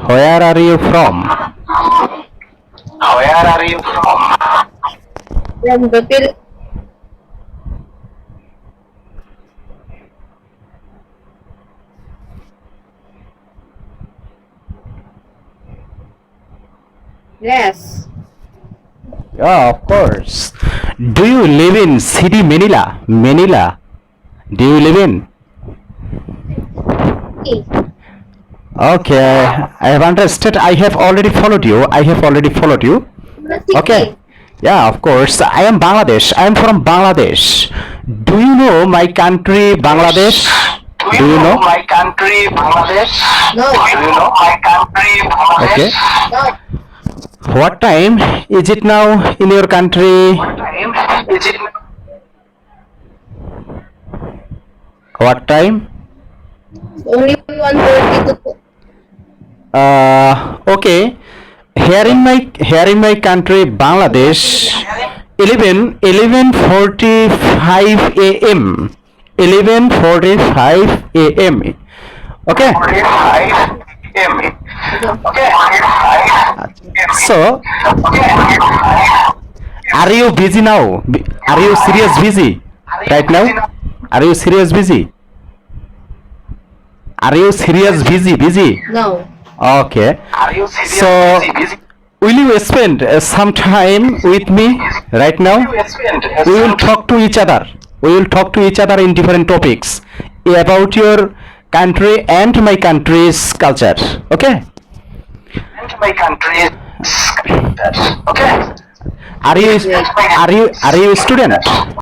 Where are you from? Where are you from? From the Philippines. Yes. Yeah, of course. Do you live in city Manila? Manila. Do you live in? Okay, I have understood. I have already followed you. I have already followed you. Okay. Yeah, of course. I am Bangladesh. I am from Bangladesh. Do you know my country, Bangladesh? Do you know my country, Bangladesh? No. Do you know my country, Okay. Bangladesh? No. What time is it now in your country? What time is it? What time? Only 1:42. Okay. Here in my country, Bangladesh, 11:45 a.m. 11:45 a.m. Okay. 45 m. Okay. 45 m. So, Okay. are you busy now? Are you serious busy right now? Are you serious busy? Are you serious busy? No. Okay. Are you serious? So, busy? will you spend some time with me right now? We will talk to each other. We will talk to each other in different topics about your country and my country's culture. Okay? And my country. Okay. Are you a student?